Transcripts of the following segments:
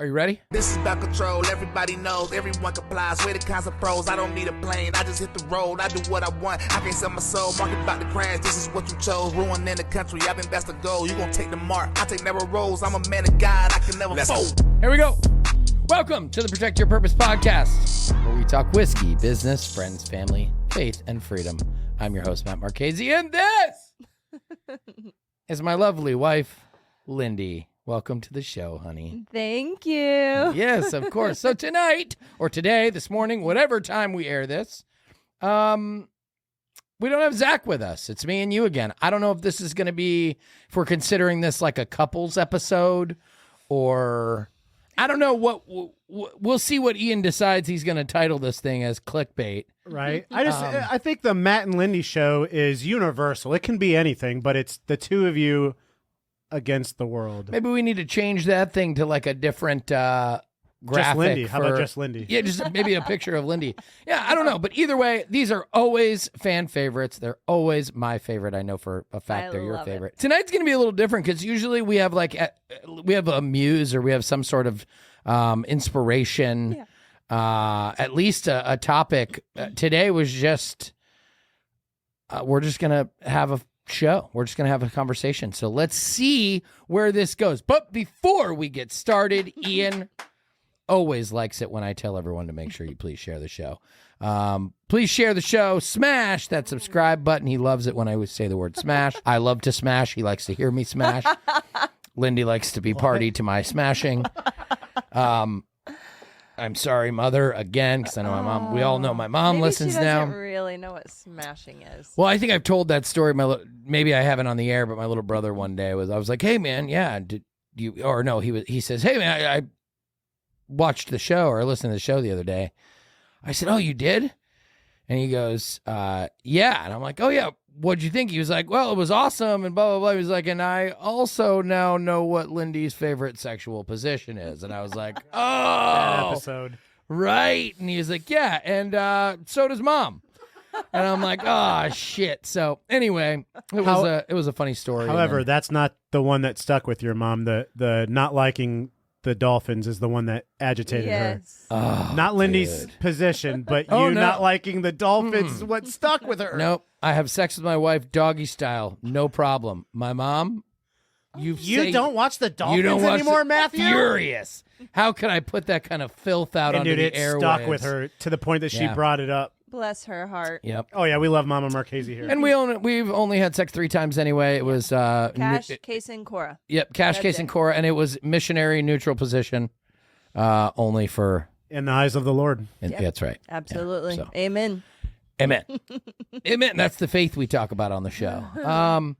Are you ready? This is about control. Everybody knows. Everyone complies. We're the kinds of pros. I don't need a plane. I just hit the road. I do what I want. I can't sell my soul. Market about to crash. This is what you chose. Ruining the country. I think that's the goal. You gonna take the mark. I take narrow roads. I'm a man of God. I can never fold. Here we go. Welcome to the Protect Your Purpose podcast, where we talk whiskey, business, friends, family, faith, and freedom. I'm your host, Matt Marchese, and this is my lovely wife, Lindy. Welcome to the show, honey. Thank you. Yes, of course. So tonight, or today, this morning, whatever time we air this, we don't have Zach with us. It's me and you again. I don't know if this is going to be, if we're considering this like a couples episode, or I don't know what, we'll see what Ian decides he's going to title this thing as clickbait. Right. I think the Matt and Lindy show is universal. It can be anything, but it's the two of you against the world. Maybe we need to change that thing to like a different graphic. Just Lindy. How about just Lindy? Yeah, just maybe a picture of Lindy. Yeah, I don't know. But either way, these are always fan favorites. They're always my favorite. I know for a fact they're your favorite. Tonight's going to be a little different because usually we have we have a muse or we have some sort of inspiration, at least a topic. Today was just, we're just going to have a show. We're just going to have a conversation. So let's see where this goes. But before we get started, Ian always likes it when I tell everyone to make sure you please share the show. Please share the show. Smash that subscribe button. He loves it when I say the word smash. I love to smash. He likes to hear me smash. Lindy likes to be party to my smashing. I'm sorry, Mother, again, because I know my mom. We all know my mom listens she now. doesn't really know what smashing is. Well, I think I've told that story. Maybe I haven't on the air, but my little brother one day I was like, "Hey, man, yeah, did you?" Or no, he says, "Hey, man, I watched the show or listened to the show the other day." I said, "Oh, you did?" And he goes, "Yeah." And I'm like, "Oh, yeah. What'd you think?" He was like, "Well, it was awesome," and blah, blah, blah. He was like, "And I also now know what Lindy's favorite sexual position is." And I was like, "Oh, That episode. Right." And he was like, "Yeah, and so does Mom." And I'm like, "Oh, shit." So anyway, it was a funny story. However, that's not the one that stuck with your mom. The not liking the Dolphins is the one that agitated her. Oh, not Lindy's position, but you not liking the Dolphins is what stuck with her. Nope. I have sex with my wife doggy style. No problem. My mom, you don't watch the Dolphins anymore, Matthew? Furious. How could I put that kind of filth out onto the airwaves? It stuck with her to the point that she brought it up. Bless her heart. Yep. Oh, yeah, we love Mama Marchese here. And we've only had sex 3 times anyway. It was Cash, Case, and Cora. Yep, Cash, Case, and Cora, and it was missionary neutral position, only for in the eyes of the Lord. That's right. Absolutely. Yeah, so. Amen. Amen. Amen. That's the faith we talk about on the show.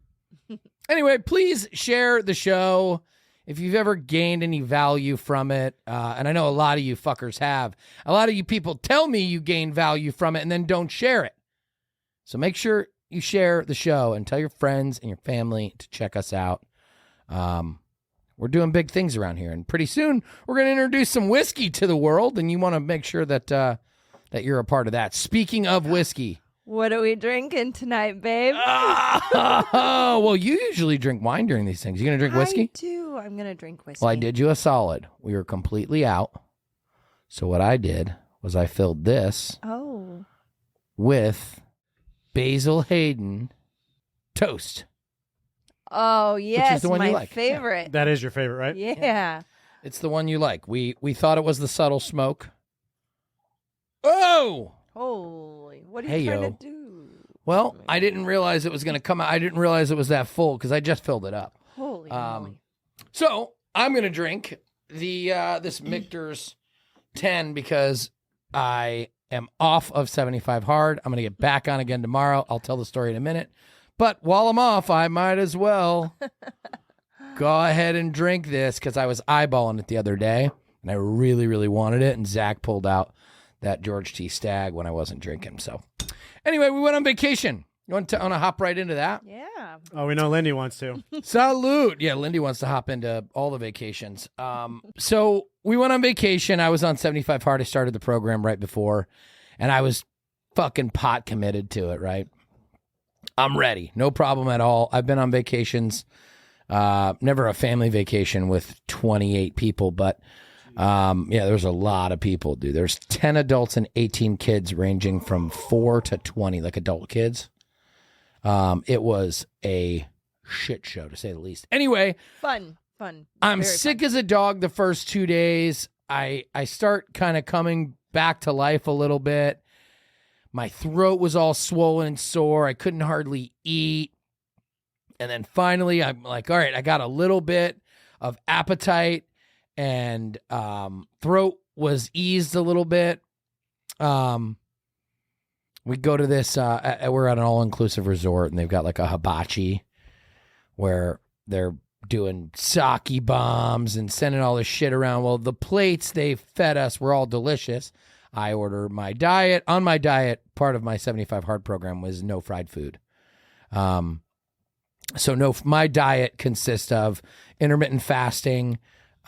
Anyway, please share the show if you've ever gained any value from it. And I know a lot of you fuckers have. A lot of you people tell me you gain value from it and then don't share it. So make sure you share the show and tell your friends and your family to check us out. We're doing big things around here. And pretty soon, we're going to introduce some whiskey to the world. And you want to make sure that that you're a part of that. Speaking of whiskey. What are we drinking tonight, babe? Oh, well, you usually drink wine during these things. You going to drink whiskey? I do. I'm going to drink whiskey. Well, I did you a solid. We were completely out. So what I did was I filled this with Basil Hayden Toast. Oh, yes. Which is the one my you like. favorite. Yeah. That is your favorite, right? Yeah. It's the one you like. We thought it was the subtle smoke. Oh! Holy, what are you trying to do? Well, I didn't realize it was going to come out. I didn't realize it was that full because I just filled it up. Holy moly. So I'm going to drink this Michter's 10 because I am off of 75 hard. I'm going to get back on again tomorrow. I'll tell the story in a minute. But while I'm off, I might as well go ahead and drink this because I was eyeballing it the other day and I really, really wanted it. And Zach pulled out that George T. Stagg when I wasn't drinking. So anyway, we went on vacation. You want to hop right into that? Yeah. Oh, we know Lindy wants to. Salute. Yeah, Lindy wants to hop into all the vacations. So we went on vacation. I was on 75 hard. I started the program right before, and I was fucking pot committed to it, right? I'm ready. No problem at all. I've been on vacations. Never a family vacation with 28 people, but There's a lot of people, dude. There's 10 adults and 18 kids ranging from 4 to 20, like adult kids. It was a shit show, to say the least. Anyway. Fun. I'm sick as a dog the first 2 days. I start kind of coming back to life a little bit. My throat was all swollen and sore. I couldn't hardly eat. And then finally, I'm like, all right, I got a little bit of appetite. And throat was eased a little bit. We go to this, we're at an all-inclusive resort, and they've got like a hibachi where they're doing sake bombs and sending all this shit around. Well, the plates they fed us were all delicious. I ordered my diet. On my diet, part of my 75 Hard program was no fried food. My diet consists of intermittent fasting,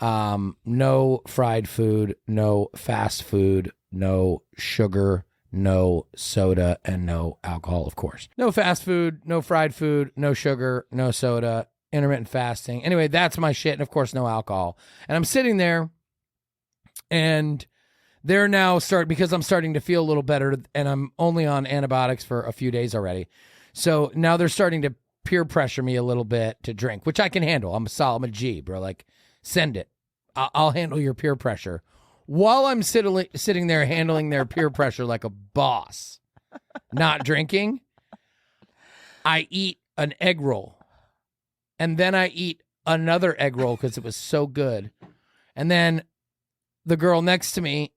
no fried food, no fast food, no sugar, no soda, and no alcohol, of course. No fast food, no fried food, no sugar, no soda, intermittent fasting. Anyway, that's my shit. And of course, no alcohol. And I'm sitting there and they're now because I'm starting to feel a little better and I'm only on antibiotics for a few days already. So now they're starting to peer pressure me a little bit to drink, which I can handle. I'm a G, bro. Like, send it. I'll handle your peer pressure. While I'm sitting there handling their peer pressure like a boss, not drinking, I eat an egg roll. And then I eat another egg roll because it was so good. And then the girl next to me.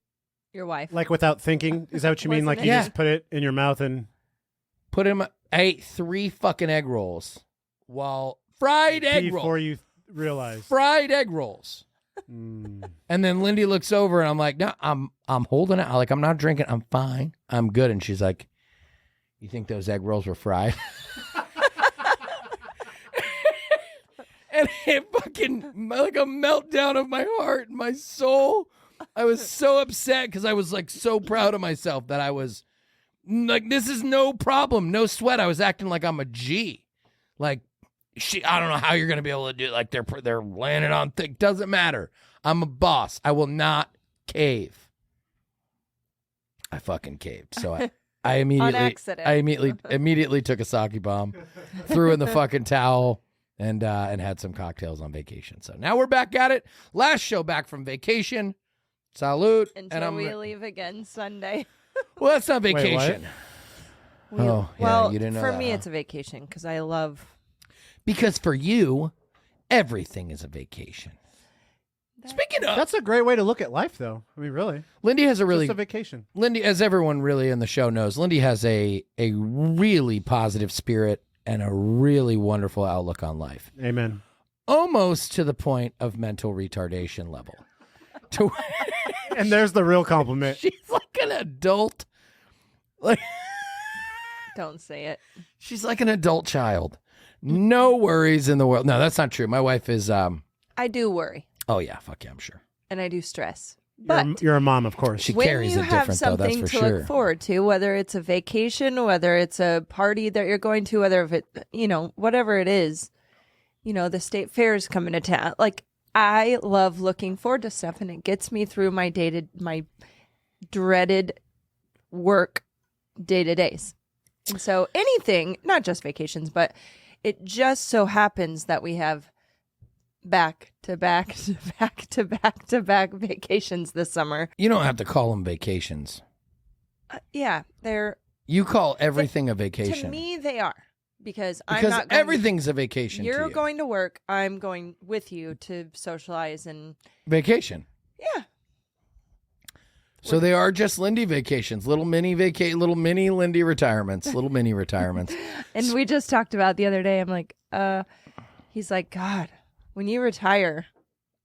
Your wife. Like without thinking? Is that what you mean? Like you just put it in your mouth and... I ate 3 fucking egg rolls. Fried egg rolls. Before you realize. Fried egg rolls. And then Lindy looks over and I'm like, no, I'm holding it. Like, I'm not drinking. I'm fine. I'm good. And she's like, you think those egg rolls were fried? And it fucking, like a meltdown of my heart and my soul. I was so upset because I was like so proud of myself that I was like, this is no problem, no sweat. I was acting like I'm a G. Like, I don't know how you're going to be able to do it. Like they're landing on thick. Doesn't matter. I'm a boss. I will not cave. I fucking caved. So I immediately took a sake bomb, threw in the fucking towel, and had some cocktails on vacation. So now we're back at it. Last show back from vacation. Salute. Until we leave again Sunday. Well, that's not vacation. Wait, what? Well, you didn't know for that, me, huh? it's a vacation because I love. Because for you, everything is a vacation. Speaking of, that's a great way to look at life, though. I mean, really, Lindy has just a vacation. Lindy, as everyone really in the show knows, Lindy has a really positive spirit and a really wonderful outlook on life. Amen. Almost to the point of mental retardation level. And there's the real compliment. She's like an adult. Like, don't say it. She's like an adult child. No worries in the world. No, that's not true. My wife is. I do worry. Oh yeah, fuck yeah, I'm sure. And I do stress. But you're a mom, of course. She carries it different, though. That's for sure. When you have something to look forward to, whether it's a vacation, whether it's a party that you're going to, whether if it, whatever it is, the state fair is coming to town. Like, I love looking forward to stuff, and it gets me through my dreaded work day-to-days. And so anything, not just vacations, but it just so happens that we have back-to-back vacations this summer. You don't have to call them vacations. Yeah, they're... You call everything a vacation. To me, they are. Because I'm because not going everything's a vacation. You're to you. going to work. I'm going with you to socialize and vacation. Yeah. So they are just Lindy vacations, little mini Lindy retirements, little mini retirements. And we just talked about the other day. I'm like, he's like, God, when you retire,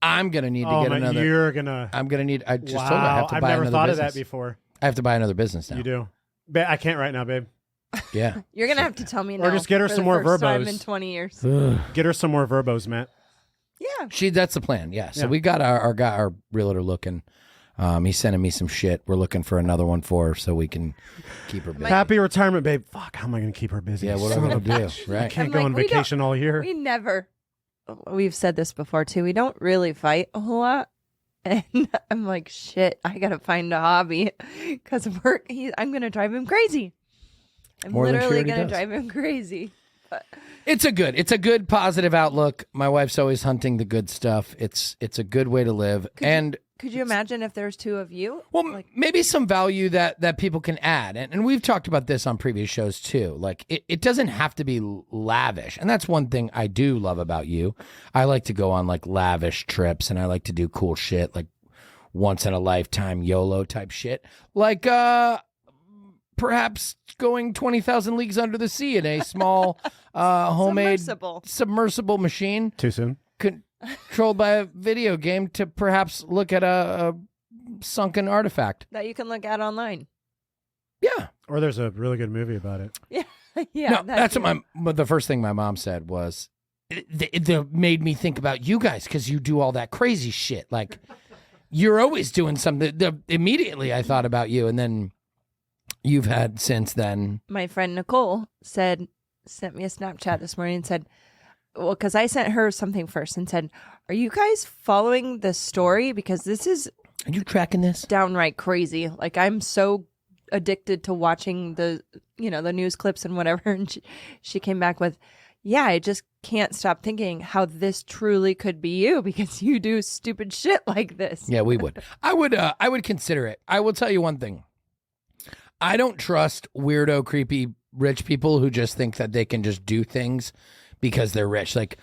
I'm gonna need to get another. I'm gonna need. I just told her I have to buy another business. I've never thought of that before. I have to buy another business now. You do. I can't right now, babe. Yeah. You're going to have to tell me no. Or just get her some more verbos. Time in 20 years. Get her some more verbos, Matt. Yeah. That's the plan. Yeah. So we got our realtor looking. He's sending me some shit. We're looking for another one for her so we can keep her busy. Happy retirement, babe. Fuck, how am I going to keep her busy? Yeah, what am I going to do? Right. I can't go on vacation all year. We've said this before too. We don't really fight a whole lot. And I'm like, shit, I got to find a hobby because I'm going to drive him crazy. I'm More than she literally already going to does. drive him crazy. But It's a good positive outlook. My wife's always hunting the good stuff. It's a good way to live. could you imagine if there's two of you? Well, maybe some value that people can add. And we've talked about this on previous shows too. Like it doesn't have to be lavish. And that's one thing I do love about you. I like to go on like lavish trips and I like to do cool shit like once in a lifetime YOLO type shit. Like perhaps going 20,000 leagues under the sea in a small homemade submersible machine. Too soon. Controlled by a video game to perhaps look at a sunken artifact. That you can look at online. Yeah. Or there's a really good movie about it. Yeah. Yeah. No, that's what the first thing my mom said was, it made me think about you guys because you do all that crazy shit. Like, you're always doing something. Immediately I thought about you, and then you've had since then. My friend Nicole sent me a Snapchat this morning and said, well, because I sent her something first and said, are you guys following the story? Because this is Are you tracking this? downright crazy. Like, I'm so addicted to watching the news clips and whatever. And she came back with, yeah, I just can't stop thinking how this truly could be you because you do stupid shit like this. Yeah, we would. I would consider it. I will tell you one thing. I don't trust weirdo, creepy, rich people who just think that they can just do things because they're rich. Like,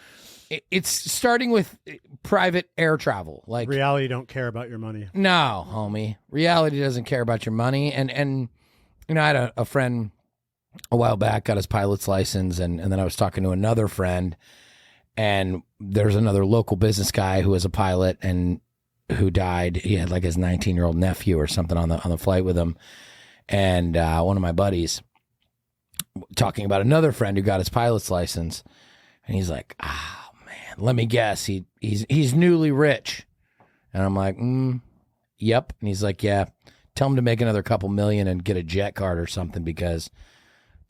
it's starting with private air travel. Like, Reality don't care about your money. no, homie. Reality doesn't care about your money. And I had a friend a while back, got his pilot's license, and then I was talking to another friend, and there's another local business guy who was a pilot and who died. He had like his 19-year-old nephew or something on the flight with him. And one of my buddies talking about another friend who got his pilot's license, and he's like, "Oh man, let me guess, he's newly rich." And I'm like, "Yep." And he's like, "Yeah, tell him to make another couple million and get a jet card or something because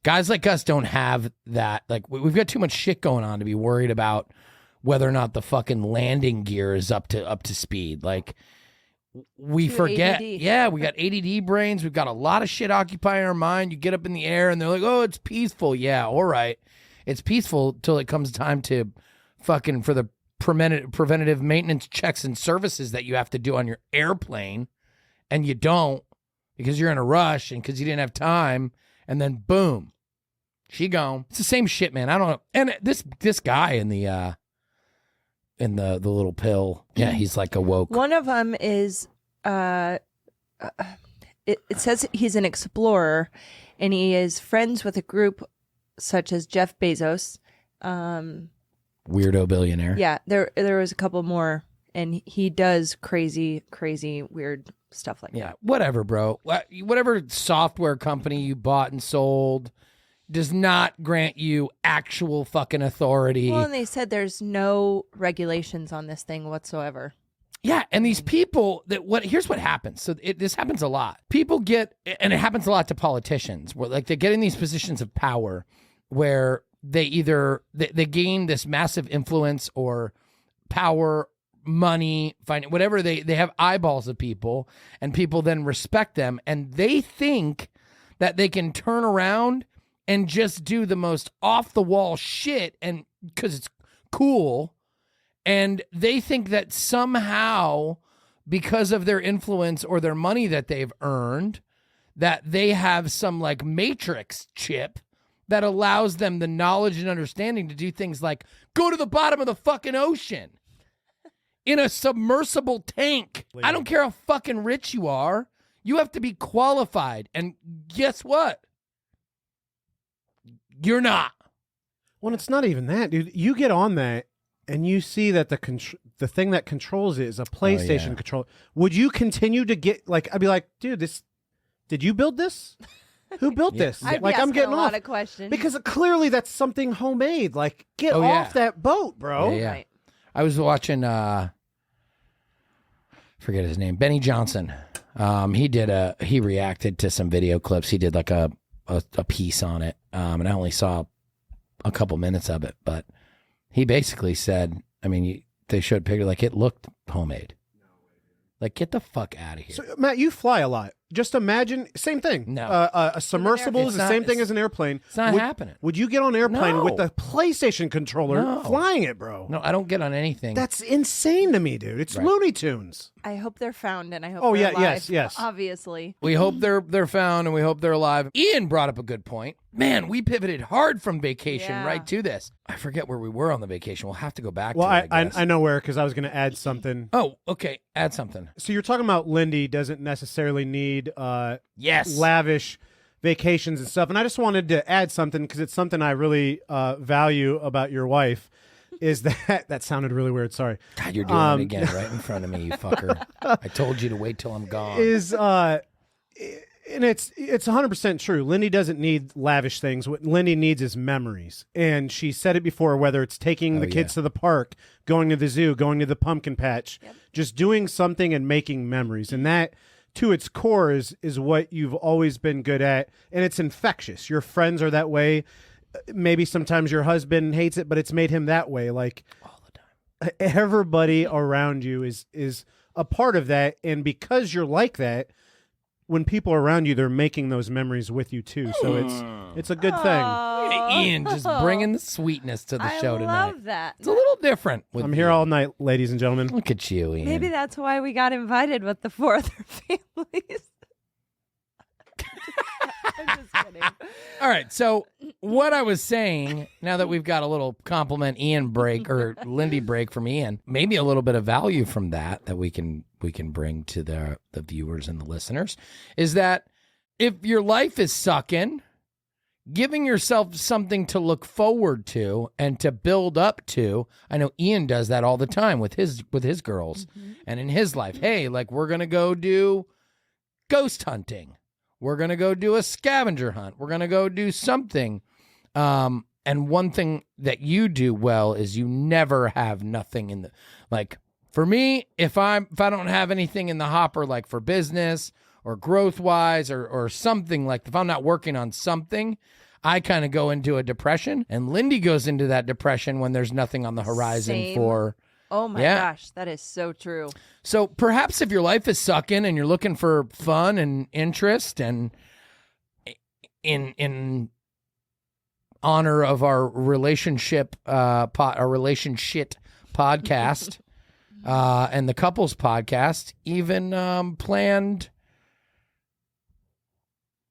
guys like us don't have that. Like, we've got too much shit going on to be worried about whether or not the fucking landing gear is up to speed. Like." We forget. ADD. Yeah, we got ADD brains. We've got a lot of shit occupying our mind. You get up in the air and they're like, oh, it's peaceful. Yeah, all right. It's peaceful till it comes time to fucking for the preventative maintenance checks and services that you have to do on your airplane. And you don't because you're in a rush and because you didn't have time. And then boom, she gone. It's the same shit, man. I don't know. And this guy in the little pill. Yeah, he's like awoke. One of them is, it says he's an explorer, and he is friends with a group such as Jeff Bezos. Weirdo billionaire. Yeah, there was a couple more, and he does crazy, weird stuff like Yeah, that. whatever, bro. Whatever software company you bought and sold does not grant you actual fucking authority. Well, and they said there's no regulations on this thing whatsoever. Yeah, and these people here's what happens. So this happens a lot. People get, and it happens a lot to politicians, where like they get in these positions of power where they either they gain this massive influence or power, money, whatever, they have eyeballs of people, and people then respect them, and they think that they can turn around and just do the most off the wall shit, and because it's cool. And they think that somehow, because of their influence or their money that they've earned, that they have some like matrix chip that allows them the knowledge and understanding to do things like go to the bottom of the fucking ocean in a submersible tank. I don't care how fucking rich you are. You have to be qualified. And guess what? You're not. Well, it's not even that, dude. You get on that and you see that the thing that controls it is a PlayStation controller. Would you continue to get like? I'd be like, dude, did you build this? Who built this? I'd be Like, I'm asking getting a lot off of questions because clearly that's something homemade. Like, get off that boat, bro. Yeah. Right. I was watching, forget his name, Benny Johnson. He reacted to some video clips. He did like a piece on it. And I only saw a couple minutes of it, but he basically said, I mean, they showed picture like it looked homemade. Like, get the fuck out of here. So, Matt, you fly a lot. Just imagine, same thing. No. A submersible is the same thing as an airplane. It's not happening. Would you get on an airplane No. with the PlayStation controller No. flying it, bro? No, I don't get on anything. That's insane to me, dude. It's Right. Looney Tunes. I hope they're found, and I hope. Oh, they're yeah, alive, yes. Obviously. We hope they're found, and we hope they're alive. Ian brought up a good point. Man, we pivoted hard from vacation Yeah. right to this. I forget where we were on the vacation. We'll have to go back Well, to it, I guess. I know where, because I was going to add something. Oh, okay. Add something. So you're talking about Lindy doesn't necessarily need Yes. lavish vacations and stuff. And I just wanted to add something because it's something I really value about your wife is that sounded really weird. Sorry. God, you're doing it again right in front of me, you fucker. I told you to wait till I'm gone. And it's 100% true. Lindy doesn't need lavish things. What Lindy needs is memories. And she said it before, whether it's taking the kids to the park, going to the zoo, going to the pumpkin patch, just doing something and making memories. And that, to its core, is what you've always been good at. And it's infectious. Your friends are that way. Maybe sometimes your husband hates it, but it's made him that way. Like, all the time. Everybody around you is a part of that. And because you're like that, when people are around you, they're making those memories with you too. So it's a good thing. Ian just bringing the sweetness to the show tonight. I love that. It's a little different. With I'm here Ian. all night, ladies and gentlemen. Look at you, Ian. Maybe that's why we got invited with the 4 other families. I'm just kidding. All right. So what I was saying, now that we've got a little compliment Ian break or Lindy break from Ian, maybe a little bit of value from that we can bring to the viewers and the listeners, is that if your life is sucking, giving yourself something to look forward to and to build up to. I know Ian does that all the time with his girls and in his life. Hey, like, we're going to go do ghost hunting. We're going to go do a scavenger hunt. We're going to go do something. And one thing that you do well is you never have nothing in the, like, for me, if I don't have anything in the hopper, like for business or growth wise or something, like if I'm not working on something, I kind of go into a depression, and Lindy goes into that depression when there's nothing on the horizon. Same. For, Oh my gosh, that is so true. So perhaps if your life is sucking and you're looking for fun and interest, and in honor of our relationship podcast and the couples podcast, even planned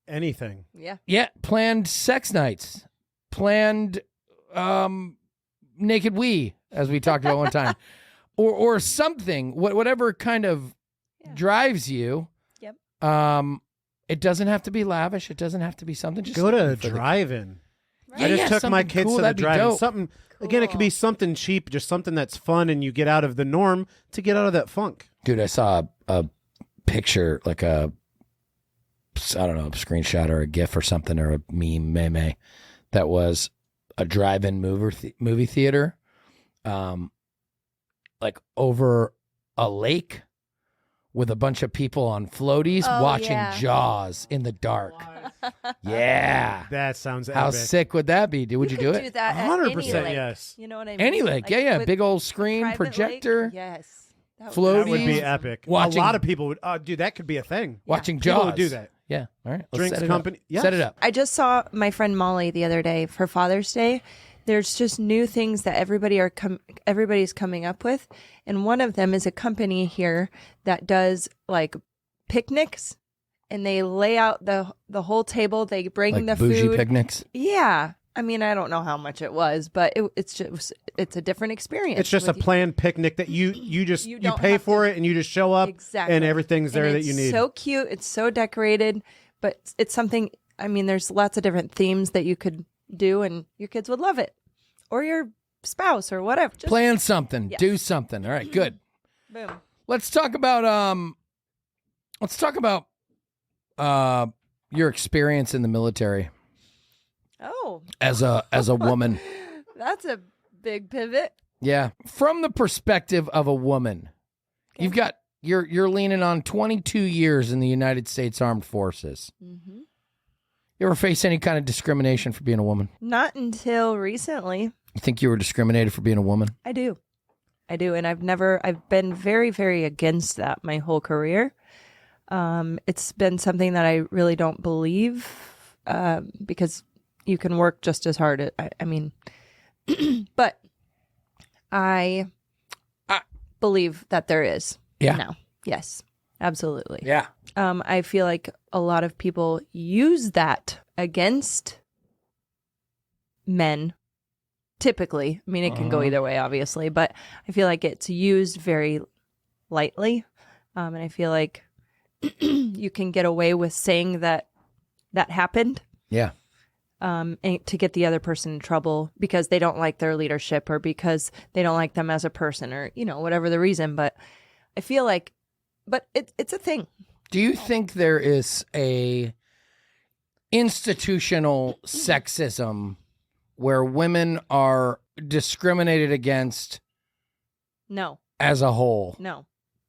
Anything. Yeah. planned sex nights, planned naked wee, as we talked about one time, or something, whatever kind of drives you. Yep. It doesn't have to be lavish. It doesn't have to be something. Just Go to a for the- drive-in. Yeah, I just took my something kids cool, to the that'd be drive-in. dope. Something again, it could be something cheap, just something that's fun, and you get out of the norm to get out of that funk. Dude, I saw a picture, like a screenshot or a GIF or something, or a meme, that was a drive-in movie theater, like over a lake with a bunch of people on floaties watching Jaws in the dark. Yeah. That sounds How epic. sick would that be? Would you do Do it? that at 100% any lake. yes. You know what I mean? Any lake. Yeah. with Big old screen, private projector, lake? Yes. That would be floaties, epic. Watching- A lot of people would. Dude, that could be a thing. watching People Jaws. would do that. Yeah. All right. Let's Drinks set it company. Up. Yes. Set it up. I just saw my friend Molly the other day for Father's Day. There's just new things that everybody's coming up with, and one of them is a company here that does like picnics, and they lay out the whole table. They bring Like the bougie food. picnics. Yeah, I mean, I don't know how much it was, but it's a different experience. It's just a with you. planned picnic that you You don't pay have for to- it and you just show up Exactly. and everything's there And that you it's need. so cute. It's so decorated, but it's something. I mean, there's lots of different themes that you could do, and your kids would love it, or your spouse, or whatever. Just Plan something. Yes. Do something. All right. Good. boom. Let's talk about your experience in the military Oh, as a woman. that's a big pivot. Yeah. From the perspective of a woman, you're leaning on 22 years in the United States Armed Forces. Mm-hmm. You ever face any kind of discrimination for being a woman? Not until recently. You think you were discriminated for being a woman? I do. I do. And I've been very, very against that my whole career. It's been something that I really don't believe, because you can work just as hard. I mean, but I believe that there is. Yeah. Now. Yes, absolutely. Yeah. I feel like a lot of people use that against men. Typically, I mean, it can go either way, obviously, but I feel like it's used very lightly. And I feel like you can get away with saying that happened. Yeah. And to get the other person in trouble because they don't like their leadership or because they don't like them as a person or, whatever the reason. But I feel like, it's a thing. Do you think there is a institutional sexism where women are discriminated against No, as a whole no,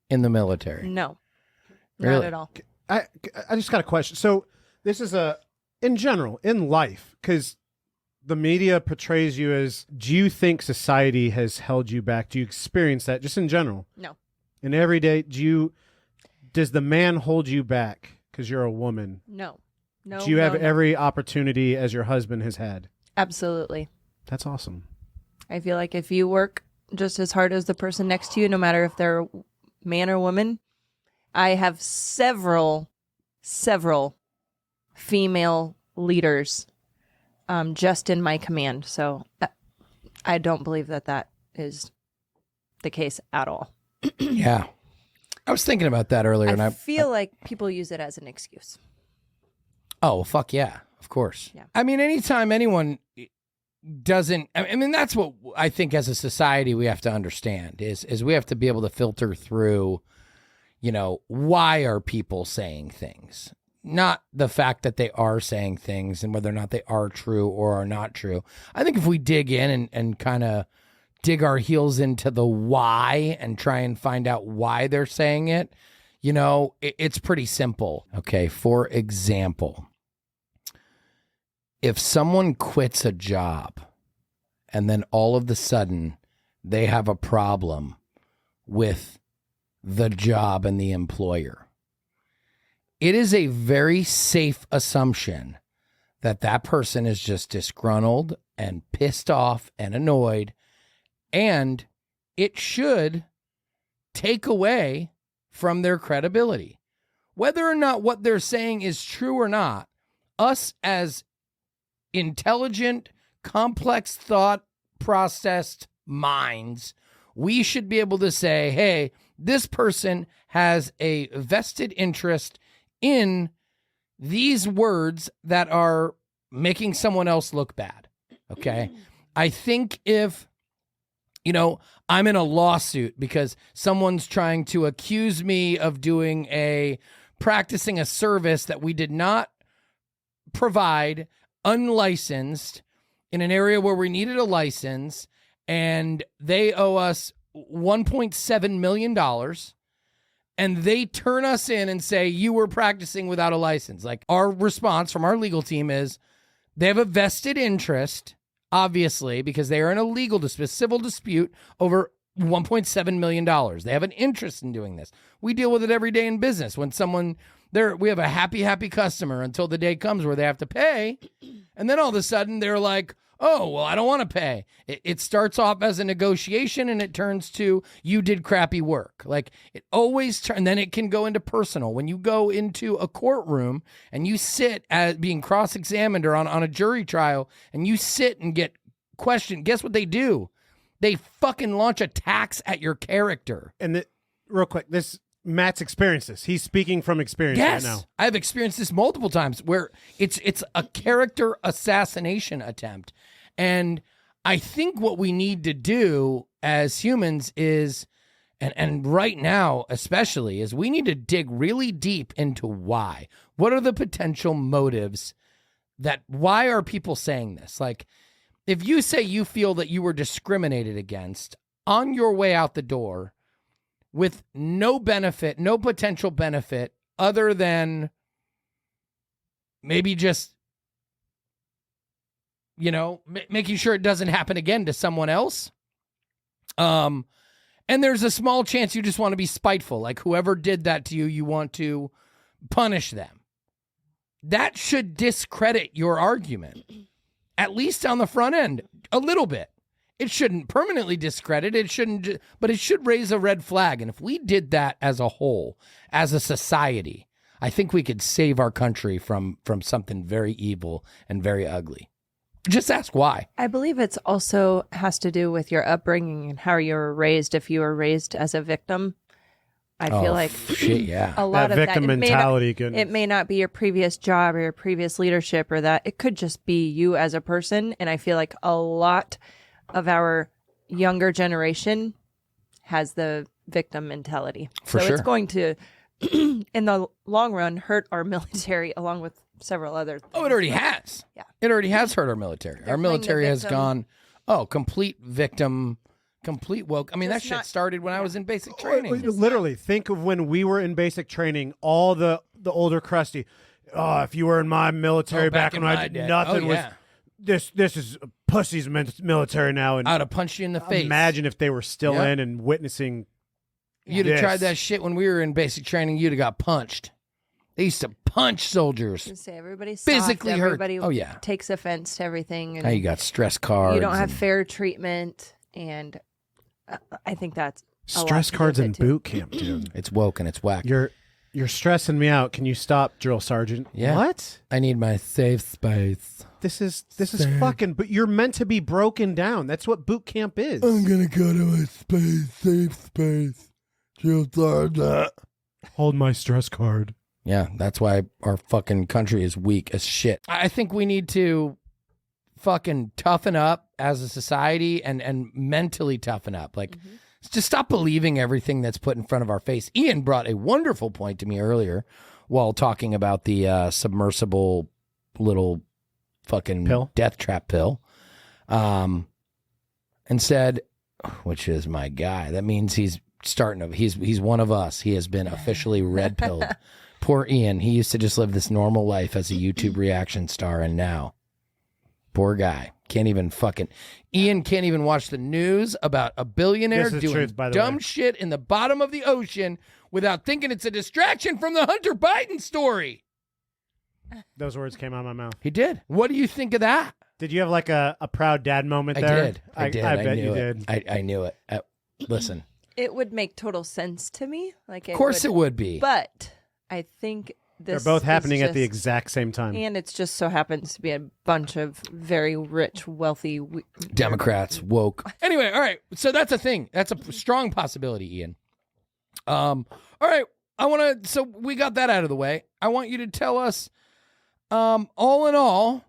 in the military? no, Really? not at all. I just got a question. So this is in general, in life, because the media portrays you as, do you think society has held you back? Do you experience that just in general? No. In every day, does the man hold you back because you're a woman? No. No. Do you have no. every opportunity as your husband has had? Absolutely. That's awesome. I feel like if you work just as hard as the person next to you, no matter if they're man or woman, I have several female leaders just in my command. So I don't believe that is the case at all. Yeah. I was thinking about that earlier. I feel like people use it as an excuse. Oh, fuck yeah. Of course. Yeah. I mean, anytime anyone doesn't, I mean, that's what I think as a society we have to understand is we have to be able to filter through, why are people saying things? Not the fact that they are saying things and whether or not they are true or are not true. I think if we dig in and kind of dig our heels into the why and try and find out why they're saying it, it's pretty simple. Okay, for example, if someone quits a job and then all of a sudden they have a problem with the job and the employer, it is a very safe assumption that that person is just disgruntled and pissed off and annoyed, and it should take away from their credibility. Whether or not what they're saying is true or not, us as intelligent, complex thought processed minds, we should be able to say, hey, this person has a vested interest in these words that are making someone else look bad. Okay. I think if, I'm in a lawsuit because someone's trying to accuse me of practicing a service that we did not provide, unlicensed, in an area where we needed a license, and they owe us $1.7 million, and they turn us in and say, you were practicing without a license. Like, our response from our legal team is they have a vested interest, obviously, because they are in a civil dispute over $1.7 million. They have an interest in doing this. We deal with it every day in business. When we have a happy customer until the day comes where they have to pay. And then all of a sudden they're like, oh, well, I don't want to pay. It starts off as a negotiation and it turns to, you did crappy work. Like, it always and then it can go into personal. When you go into a courtroom and you sit as being cross-examined or on a jury trial and you sit and get questioned, guess what they do? They fucking launch attacks at your character. And real quick, Matt's experienced this. He's speaking from experience right now. I've experienced this multiple times where it's a character assassination attempt. And I think what we need to do as humans is, and right now especially, is we need to dig really deep into why. What are the potential motives why are people saying this? Like, if you say you feel that you were discriminated against on your way out the door, with no benefit, no potential benefit, other than maybe just, making sure it doesn't happen again to someone else. And there's a small chance you just want to be spiteful. Like whoever did that to you, you want to punish them. That should discredit your argument, at least on the front end, a little bit. It shouldn't permanently discredit. It shouldn't, but it should raise a red flag. And if we did that as a whole, as a society, I think we could save our country from something very evil and very ugly. Just ask why. I believe it's also has to do with your upbringing and how you were raised. If you were raised as a victim, I feel like shit, yeah. a lot That of victim that, mentality. it may not be your previous job or your previous leadership or that. It could just be you as a person. And I feel like a lot of our younger generation has the victim mentality. For so sure. it's going to, in the long run, hurt our military along with several other things. Oh, it already has. Yeah. It already has hurt our military. They're Our playing the military has victim. gone, complete victim, complete woke. I mean, that Just shit not- started when I was in basic training. Literally, think of when we were in basic training. All the older crusty. Oh, if you were in my military back back in when I my did day. nothing Oh, was yeah. this is pussy's military now. And I'd have punched you in the face. imagine if they were still Yeah. in and witnessing. You'd have this. tried that shit when we were in basic training. You'd have got punched. They used to punch soldiers. Just say everybody's Physically soft, hurt. Everybody Oh, yeah. takes offense to everything. And Now you got stress cards. you don't have and- fair treatment. And I think that's a lot Stress to do cards with in it, too. boot camp, dude. It's woke and it's whack. You're stressing me out. Can you stop, drill sergeant? Yeah. What? I need my safe space. This is fucking. But you're meant to be broken down. That's what boot camp is. gonna go to my safe space. Drill sergeant. Hold my stress card. Yeah, that's why our fucking country is weak as shit. I think we need to fucking toughen up as a society and mentally toughen up. Like, just stop believing everything that's put in front of our face. Ian brought a wonderful point to me earlier while talking about the submersible little fucking Pill? death trap pill. And said, which is my guy. That means he's one of us. He has been officially red pilled. Poor Ian. He used to just live this normal life as a YouTube reaction star, and now, poor guy. Ian can't even watch the news about a billionaire This is doing truth, by the dumb way. shit in the bottom of the ocean without thinking it's a distraction from the Hunter Biden story. Those words came out of my mouth. He did. What do you think of that? Did you have like a proud dad moment I there? did. I did. I bet knew you it. did. I knew it. Listen, It would make total sense to me. Like, of course it would be. But I think this They're both is happening at the just- exact same time. And it's just so happens to be a bunch of very rich, wealthy Democrats woke. Anyway, all right. So that's a thing. That's a strong possibility, Ian. All right. So we got that out of the way. I want you to tell us, all in all,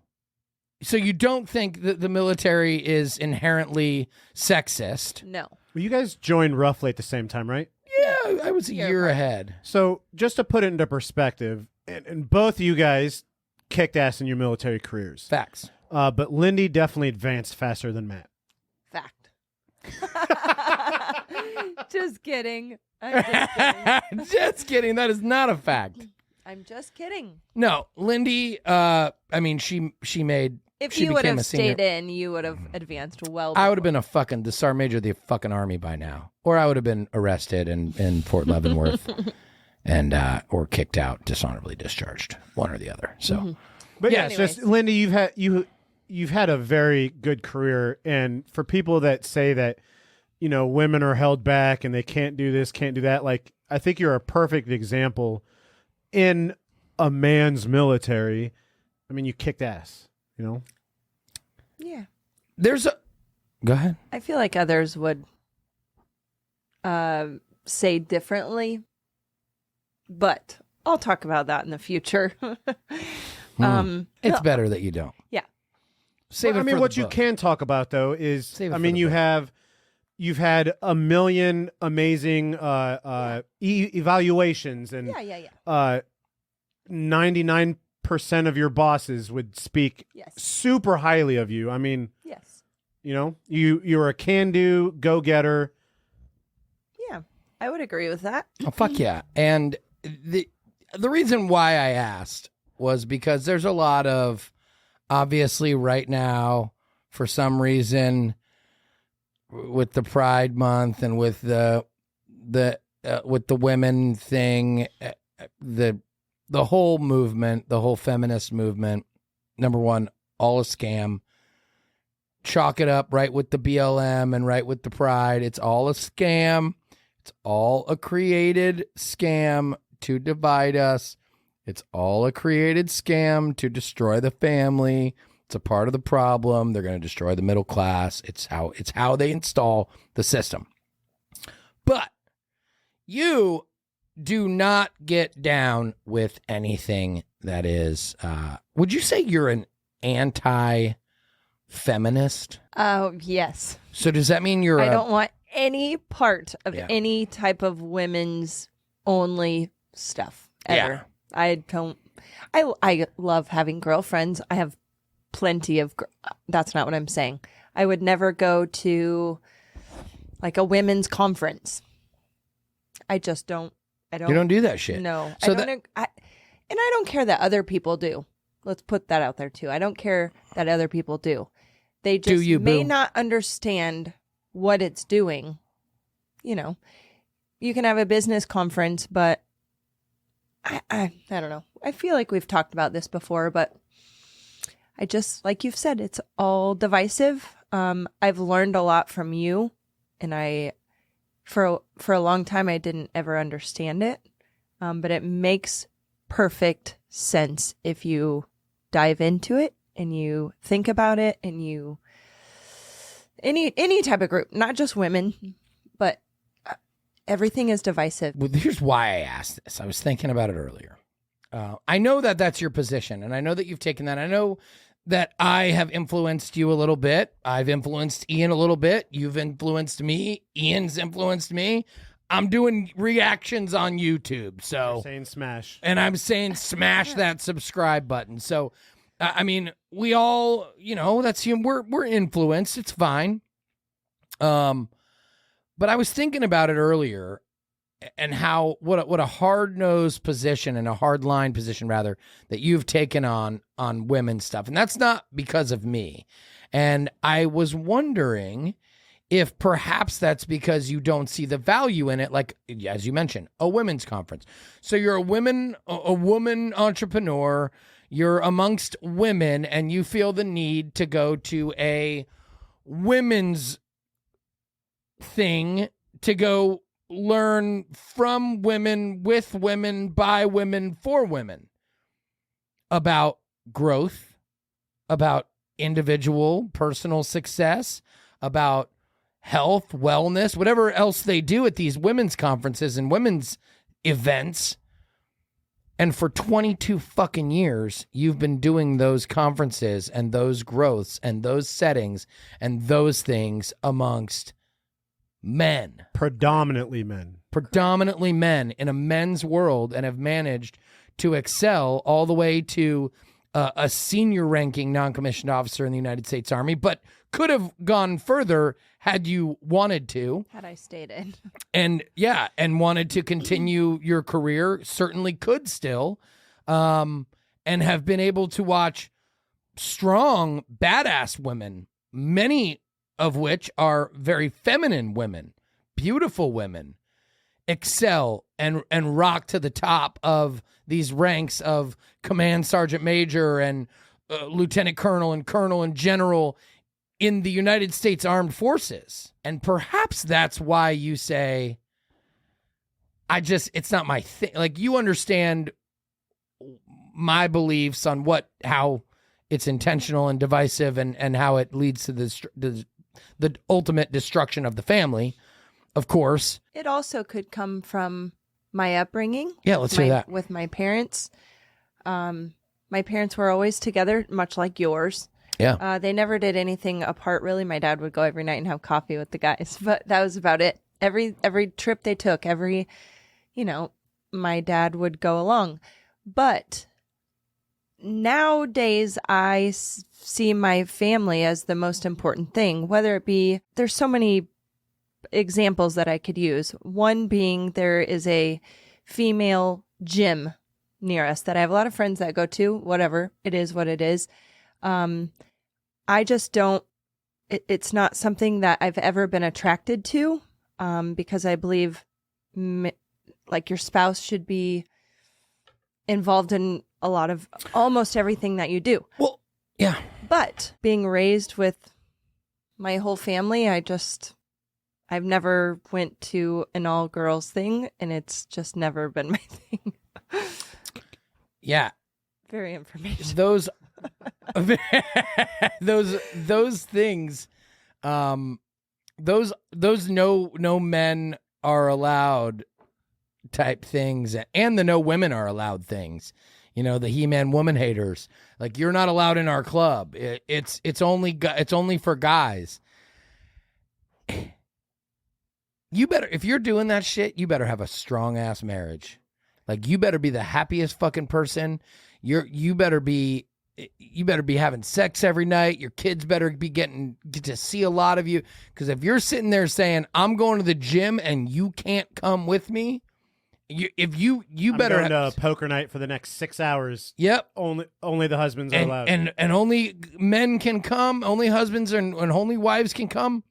so you don't think that the military is inherently sexist? No. Well, you guys joined roughly at the same time, right? Yeah, I was a Year year apart. ahead. So just to put it into perspective, and both of you guys kicked ass in your military careers. Facts. But Lindy definitely advanced faster than Matt. Fact. Just kidding. I'm just kidding. Just kidding. That is not a fact. I'm just kidding. No, Lindy. I mean, she made. If she you would became have a senior. stayed in, you would have advanced well. I would have before. been the sergeant major of the fucking army by now, or I would have been arrested in Fort Leavenworth, and or kicked out, dishonorably discharged, one or the other. So, But Yeah, yeah, it's just anyways. Lindy, you've had a very good career, and for people that say that, women are held back and they can't do this, can't do that, like I think you're a perfect example in a man's military. I mean, you kicked ass, Yeah. there's a. Go ahead. I feel like others would say differently, but I'll talk about that in the future. It's better that you don't. Yeah. Save Well, it I mean, for what the you book. can talk about though is, Save it I for mean, the you've had a million amazing evaluations, and Yeah. 99% of your bosses would speak Yes. super highly of you. I mean, Yes. you're a can-do, go-getter. Yeah. I would agree with that. Oh, fuck yeah. And the reason why I asked was because there's a lot of, obviously right now, for some reason, Pride Month and with the women thing, the whole movement, the whole feminist movement. Number one, all a scam. Chalk it up right with the BLM and right with the Pride. It's all a scam. It's all a created scam to divide us. It's all a created scam to destroy the family. It's a part of the problem. They're going to destroy the middle class. It's how they install the system. But you do not get down with anything that is, would you say you're an anti-feminist? Oh, yes. So does that mean I don't want any part of any type of women's only stuff ever. Yeah. I love having girlfriends. I have plenty of, that's not what I'm saying. I would never go to like a women's conference. I just don't. You don't do that shit. No. So and I don't care that other people do. Let's put that out there too. I don't care that other people do. They just may not understand what it's doing. You know, you can have a business conference, but I don't know. I feel like we've talked about this before, but I just, like you've said, it's all divisive. I've learned a lot from you, and for a long time, I didn't ever understand it. But it makes perfect sense if you dive into it and you think about it, and you any type of group, not just women, but everything is divisive. Well, here's why I asked this. I was thinking about it earlier. I know that that's your position, and I know that you've taken that. I know that I have influenced you a little bit. I've influenced Ian a little bit. You've influenced me. Ian's influenced me. I'm doing reactions on YouTube. So You're saying smash. And I'm saying smash that subscribe button. So, I mean, we all, that's we're influenced. It's fine. But I was thinking about it earlier, and how what a hard-nosed position, and a hard-line position rather, that you've taken on women's stuff. And that's not because of me. And I was wondering if perhaps that's because you don't see the value in it, like, as you mentioned, a women's conference. So you're a woman entrepreneur, you're amongst women, and you feel the need to go to a women's thing to go learn from women, with women, by women, for women, about growth, about individual personal success, about health, wellness, whatever else they do at these women's conferences and women's events. And for 22 fucking years, you've been doing those conferences and those growths and those settings and those things amongst men. Predominantly men In a men's world, and have managed to excel all the way to a senior ranking non-commissioned officer in the United States Army, but could have gone further had you wanted to. Had I stayed in. And wanted to continue your career, certainly could still, and have been able to watch strong, badass women, many of which are very feminine women, beautiful women, excel and rock to the top of these ranks of command sergeant major and lieutenant colonel and colonel and general in the United States Armed Forces. And perhaps that's why you say, it's not my thing. Like, you understand my beliefs on how it's intentional and divisive, and how it leads to the ultimate destruction of the family, of course. It also could come from my upbringing. Yeah, let's hear that. With my parents. My parents were always together, much like yours. Yeah. They never did anything apart, really. My dad would go every night and have coffee with the guys, but that was about it. Every trip they took, my dad would go along. But nowadays, I see my family as the most important thing, whether it be, there's so many examples that I could use. One being, there is a female gym near us that I have a lot of friends that go to, whatever, it is what it is. I just don't it's not something that I've ever been attracted to, because I believe like your spouse should be involved in a lot of almost everything that you do. Well, yeah. But being raised with my whole family, I've never went to an all girls thing, and it's just never been my thing. Yeah. Very informational. Those things, those no men are allowed type things, and the no women are allowed things. You know, the He-Man woman haters. Like, you're not allowed in our club. It's only for guys. You better, if you're doing that shit, you better have a strong ass marriage. Like, you better be the happiest fucking person. You better be having sex every night. Your kids better get to see a lot of you. Because if you're sitting there saying, I'm going to the gym and you can't come with me, you better going to poker night for the next 6 hours. Yep. Only the husbands are allowed. And only men can come. Only husbands and only wives can come.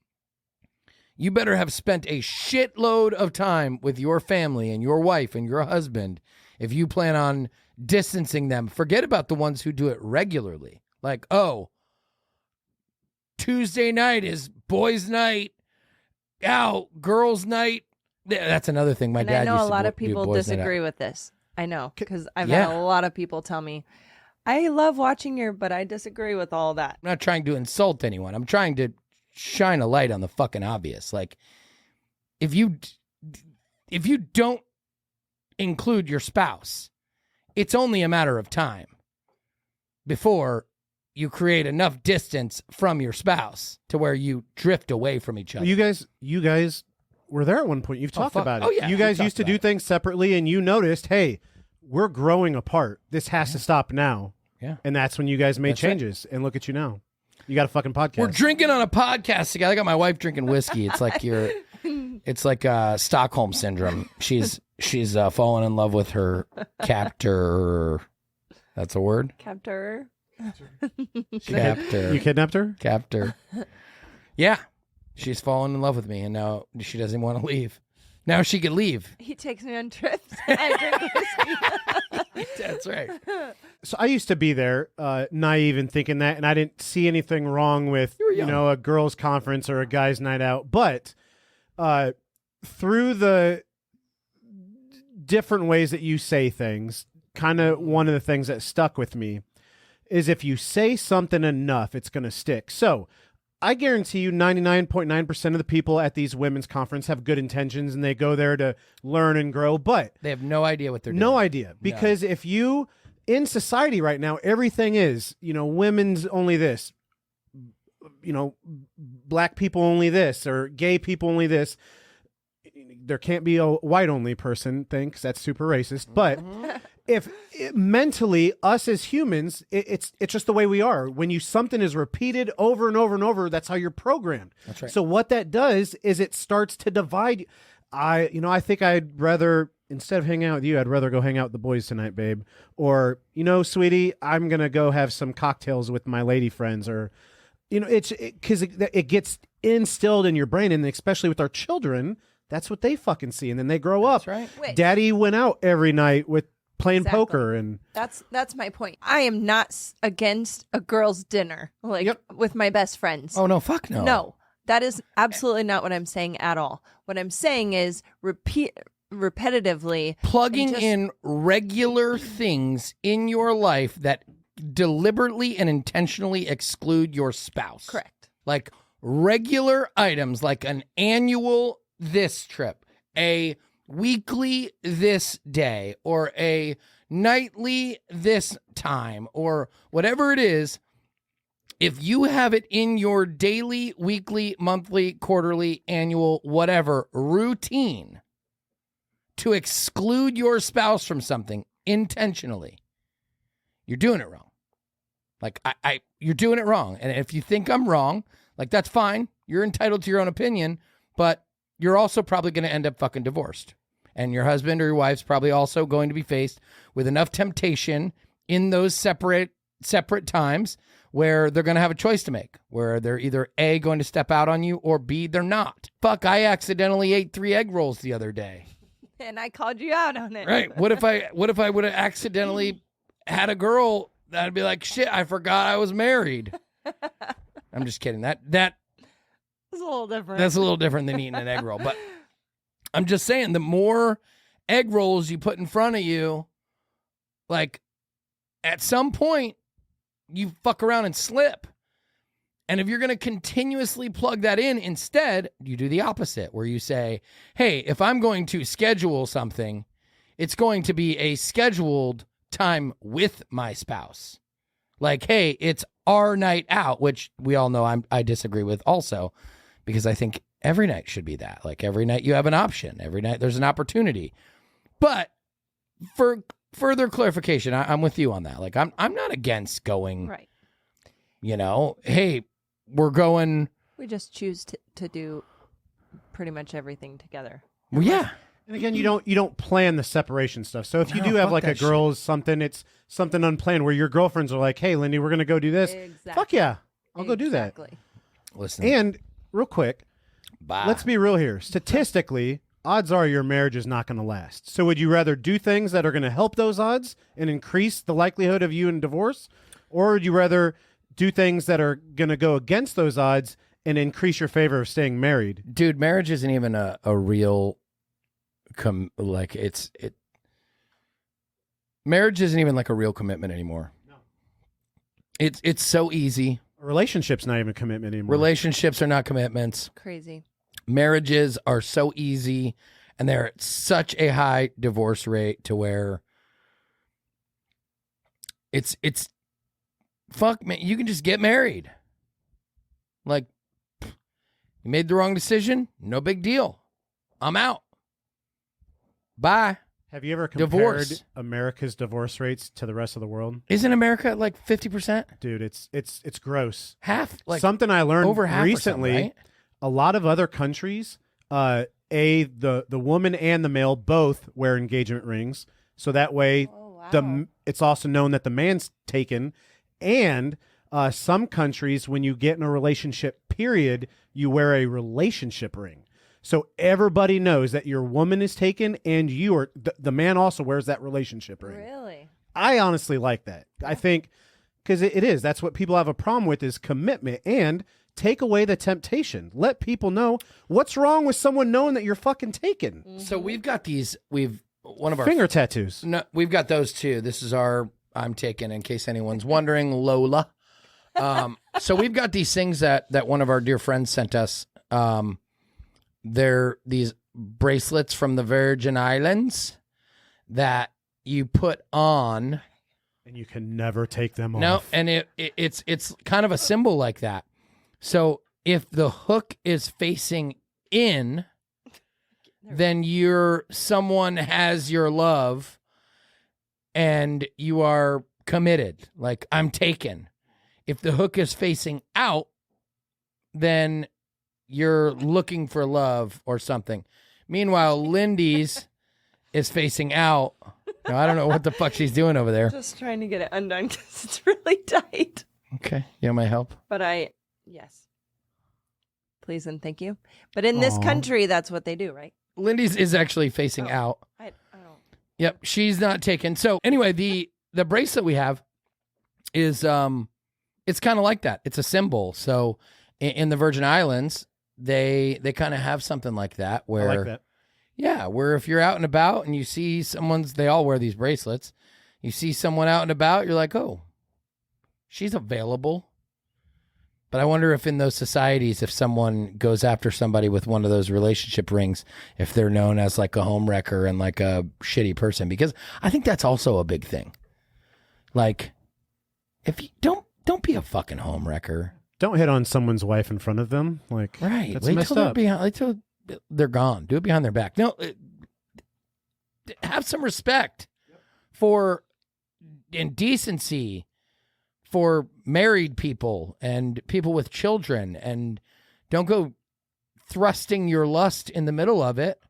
You better have spent a shitload of time with your family and your wife and your husband if you plan on distancing them. Forget about the ones who do it regularly. Like, oh, Tuesday night is boys' night, out, girls' night. That's another thing my dad used to do. I know a lot of people disagree with this. I know, because I've had a lot of people tell me, I love watching you, but I disagree with all that. I'm not trying to insult anyone. I'm trying to shine a light on the fucking obvious. Like, if you don't include your spouse, it's only a matter of time before you create enough distance from your spouse to where you drift away from each other. You guys were there at one point. You've talked about it. Oh, yeah. You guys used to do things separately, and you noticed, hey, we're growing apart. This has to stop now. Yeah. And that's when you guys made changes. And look at you now. You got a fucking podcast. We're drinking on a podcast together. I got my wife drinking whiskey. It's like Stockholm syndrome. She's fallen in love with her captor. That's a word? Captor. Captor. You kidnapped her? Captor. Yeah. She's fallen in love with me, and now she doesn't want to leave. Now she could leave. He takes me on trips. I drink whiskey. That's right. So I used to be there, naive and thinking that, and I didn't see anything wrong with a girls' conference or a guys' night out. But through the different ways that you say things, kind of one of the things that stuck with me is if you say something enough, it's going to stick. So I guarantee you 99.9% of the people at these women's conference have good intentions and they go there to learn and grow, but they have no idea what they're doing. No idea. Because if you, in society right now, everything is, women's only this, black people only this, or gay people only this. There can't be a white only person thing, because that's super racist. But if mentally, us as humans, it's just the way we are. When something is repeated over and over and over, that's how you're programmed. That's right. So what that does is it starts to divide. I think I'd rather, instead of hanging out with you, I'd rather go hang out with the boys tonight, babe. Or, sweetie, I'm gonna go have some cocktails with my lady friends. Or, it's because it gets instilled in your brain, and especially with our children. That's what they fucking see, and then they grow up. That's right. Wait. Daddy went out every night with playing poker, and that's my point. I am not against a girls' dinner with my best friends. Oh no, fuck no. No, that is absolutely not what I'm saying at all. What I'm saying is repetitively plugging in regular things in your life that deliberately and intentionally exclude your spouse. Correct. Like regular items, like an annual this trip, a weekly this day, or a nightly this time, or whatever it is. If you have it in your daily, weekly, monthly, quarterly, annual, whatever routine to exclude your spouse from something intentionally, you're doing it wrong. Like you're doing it wrong. And if you think I'm wrong, like, that's fine. You're entitled to your own opinion, but you're also probably going to end up fucking divorced. And your husband or your wife's probably also going to be faced with enough temptation in those separate times where they're going to have a choice to make, where they're either A, going to step out on you, or B, they're not. Fuck, I accidentally ate 3 egg rolls the other day. And I called you out on it. Right. What if I would have accidentally had a girl that'd be like, shit, I forgot I was married. I'm just kidding. That's a little different. That's a little different than eating an egg roll. But I'm just saying, the more egg rolls you put in front of you, like, at some point, you fuck around and slip. And if you're going to continuously plug that in, instead, you do the opposite, where you say, hey, if I'm going to schedule something, it's going to be a scheduled time with my spouse. Like, hey, it's our night out, which we all know I disagree with also, because I think every night should be that. Like, every night you have an option. Every night there's an opportunity. But for further clarification, I'm with you on that. Like, I'm not against going, right. Hey, we're going. We just choose to do pretty much everything together. Well, yeah. And again, you don't plan the separation stuff. So if you do have like a girl's something, it's something unplanned where your girlfriends are like, hey, Lindy, we're going to go do this. Exactly. Fuck yeah. I'll go do that. Listen. And real quick, Bye. let's be real here. Statistically, odds are your marriage is not going to last. So would you rather do things that are going to help those odds and increase the likelihood of you in divorce? Or would you rather do things that are going to go against those odds and increase your favor of staying married? Dude, marriage isn't even a real marriage isn't even like a real commitment anymore. No. It's so easy. A relationship's not even a commitment anymore. Relationships are not commitments. Crazy. Marriages are so easy, and they're at such a high divorce rate to where it's fuck, man, you can just get married. Like, you made the wrong decision, no big deal. I'm out. Bye. Have you ever compared America's divorce rates to the rest of the world? Isn't America at like 50%? Dude, it's gross. Half, like something I learned over half recently. Right? A lot of other countries, the woman and the male both wear engagement rings, so that way it's also known that the man's taken. And some countries, when you get in a relationship, period, you wear a relationship ring. So everybody knows that your woman is taken, and you are the man also wears that relationship ring. Really? I honestly like that. I think because it is. That's what people have a problem with is commitment, and take away the temptation. Let people know what's wrong with someone knowing that you're fucking taken. Mm-hmm. So we've got these. One of our finger tattoos. No, we've got those too. This is our I'm taken, in case anyone's wondering, Lola. So we've got these things that one of our dear friends sent us. They're these bracelets from the Virgin Islands that you put on, and you can never take them off. No, and it's kind of a symbol like that. So if the hook is facing in, then someone has your love, and you are committed. Like, I'm taken. If the hook is facing out, then you're looking for love or something. Meanwhile, Lindy's is facing out. Now, I don't know what the fuck she's doing over there. Just trying to get it undone because it's really tight. Okay. You want my help? But yes. Please and thank you. But in this country, that's what they do, right? Lindy's is actually facing out. I don't. Yep. She's not taken. So anyway, the bracelet we have is, it's kind of like that. It's a symbol. So in the Virgin Islands, they kind of have something like that where, I like that. Yeah, where if you're out and about and you see they all wear these bracelets. You see someone out and about, you're like, oh, she's available. But I wonder if in those societies, if someone goes after somebody with one of those relationship rings, if they're known as like a home wrecker and like a shitty person, because I think that's also a big thing. Like, if you don't be a fucking home wrecker. Don't hit on someone's wife in front of them. Like, right. That's Wait messed till up. wait till they're gone. Do it behind their back. No, have some respect for indecency for married people and people with children, and don't go thrusting your lust in the middle of it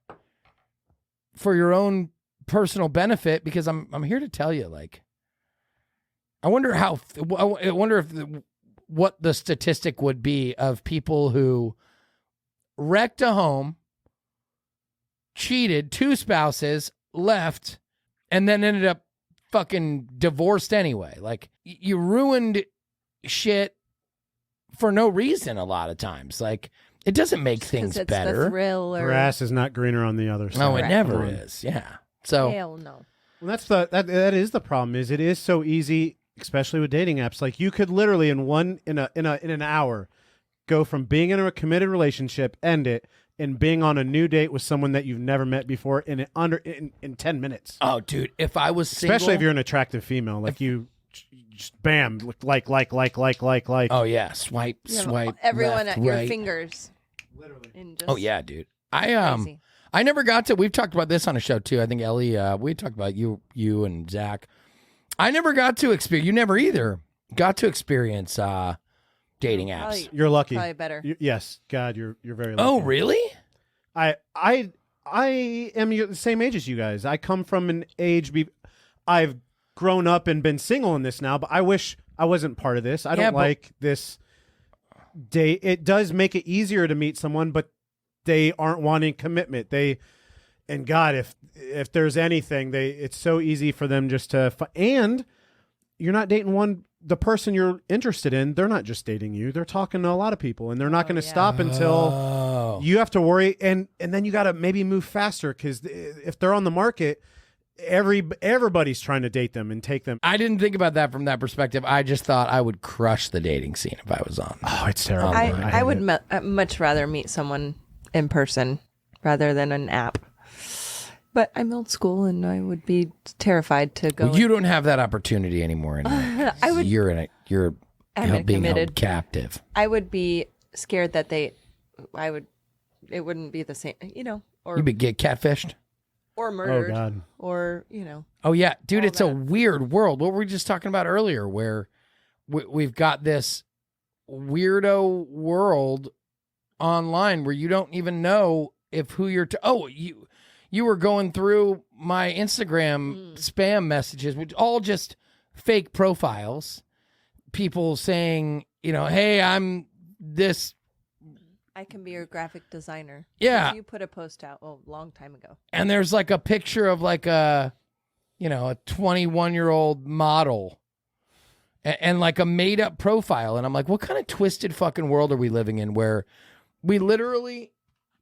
for your own personal benefit, because I'm here to tell you, like, I wonder if what the statistic would be of people who wrecked a home, cheated, 2 spouses, left, and then ended up fucking divorced anyway. Like, you ruined shit for no reason a lot of times. Like, it doesn't make things it's better. The thrill or... Grass is not greener on the other side. No, it Correct. never is. Yeah. So Hell no. Well, that's that is the problem. Is it is so easy, especially with dating apps. Like, you could literally in an hour go from being in a committed relationship, end it, and being on a new date with someone that you've never met before in 10 minutes. oh, dude, if I was single, Especially if you're an attractive female, like you just bam, like. oh yeah, swipe, You have swipe, everyone left, at your right. fingers. Literally. And just Oh yeah, dude. crazy. I never got to. We've talked about this on a show too. I think Ellie. We talked about you and Zach. I never got to experience. You never either got to experience dating apps. Probably- You're lucky. Probably better. Yes, God, you're very lucky. Oh really? I am the same age as you guys. I come from an age. I've grown up and been single in this now, but I wish I wasn't part of this. I Yeah, don't but- like this date. It does make it easier to meet someone, but they aren't wanting commitment. And God, if there's anything, it's so easy for them just to. And you're not dating the person you're interested in. They're not just dating you. They're talking to a lot of people, and they're not going to stop until. Oh. You have to worry, and then you got to maybe move faster, because if they're on the market, everybody's trying to date them and take them. I didn't think about that from that perspective. I just thought I would crush the dating scene if I was on. Oh, it's terrible. I would much rather meet someone in person rather than an app. But I'm old school, and I would be terrified to go. Well, you don't have that opportunity anymore. Anymore. I would. You're I'm being held committed. captive. I would be scared that it wouldn't be the same, or You would get catfished. or murdered, God. or Oh yeah, dude, All it's a that. weird world. What were we just talking about earlier, where we've got this weirdo world online where you don't even know if who you're. You were going through my Instagram spam messages, which all just fake profiles. People saying, hey, I'm this. I can be your graphic designer. Yeah. You put a post out a long time ago. And there's like a picture of like a 21-year-old model and like a made up profile. And I'm like, what kind of twisted fucking world are we living in where we literally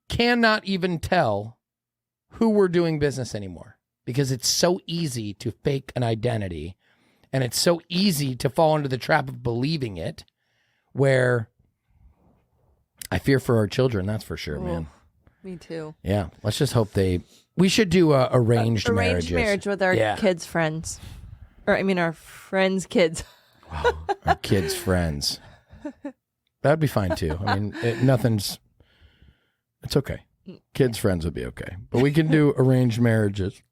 cannot even tell who we're doing business anymore, because it's so easy to fake an identity, and it's so easy to fall into the trap of believing it, where I fear for our children, that's for sure, man. Me too. Yeah, let's just hope we should do arranged marriages. Arranged marriage with our kids' friends. Or, I mean, our friends' kids. Our kids' friends. That'd be fine too. I mean, it's okay. Kids' friends would be okay. But we can do arranged marriages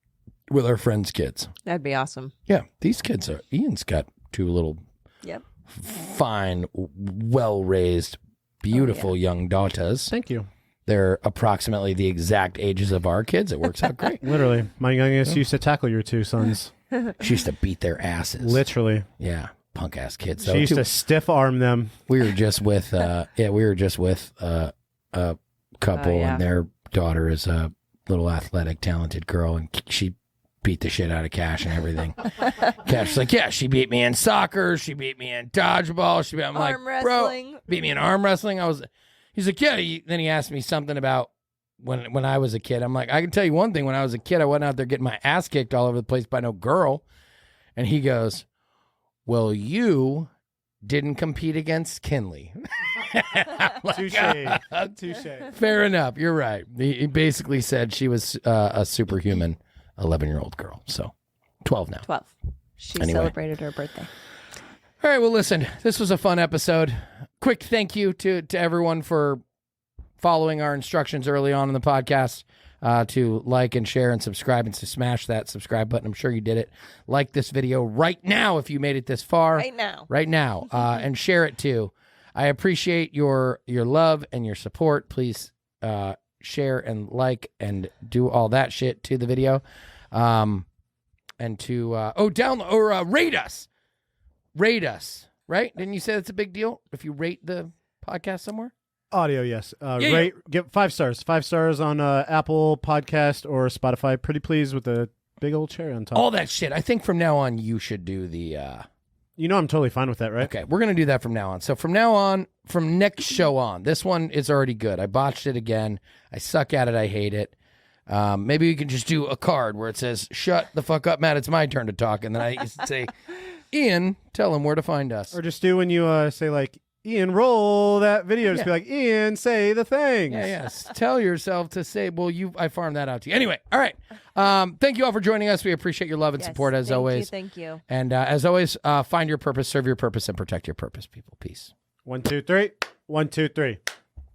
with our friends' kids. That'd be awesome. Yeah, these kids Ian's got 2 little Yep. fine, well-raised, beautiful young daughters. Thank you. They're approximately the exact ages of our kids. It works out great. Literally, my youngest used to tackle your 2 sons. She used to beat their asses. Literally, Yeah, punk-ass kids. she used to stiff arm them. We were just with a couple, yeah. and their daughter is a little athletic, talented girl, and she beat the shit out of Cash and everything. Cash was like, yeah, she beat me in soccer, she beat me in dodgeball, I'm like, Arm wrestling. bro, beat me in arm wrestling. He's like, yeah. Then he asked me something about when I was a kid. I'm like, I can tell you one thing. When I was a kid, I went out there getting my ass kicked all over the place by no girl. And he goes, well, you didn't compete against Kinley. Touche. Touche. Fair enough. You're right. He basically said she was a superhuman 11-year-old girl. So 12 now. 12. She Anyway. celebrated her birthday. All right. Well, listen, this was a fun episode. Quick thank you to everyone for following our instructions early on in the podcast. To like and share and subscribe, and to smash that subscribe button. I'm sure you did it. Like this video right now if you made it this far. Right now. And share it too. I appreciate your love and your support. Please share and like and do all that shit to the video. And to download or rate us. Rate us. right? Didn't you say that's a big deal if you rate the podcast somewhere? Audio, yes. Give 5 stars. 5 stars on Apple Podcast or Spotify. Pretty pleased with the big old cherry on top. All that shit. I think from now on you should do the... You know I'm totally fine with that, right? Okay, we're going to do that from now on. So from now on, from next show on, this one is already good. I botched it again. I suck at it. I hate it. Maybe we can just do a card where it says, shut the fuck up, Matt. It's my turn to talk. And then I say, Ian, tell him where to find us. Or just do when you say, like, Ian, roll that video. Just be like, Ian, say the things. Yeah, yes. Tell yourself to say, well, I farmed that out to you. Anyway, all right. Thank you all for joining us. We appreciate your love and support as always. Thank you. And as always, find your purpose, serve your purpose, and protect your purpose, people. Peace. 1, 2, 3. 1, 2, 3.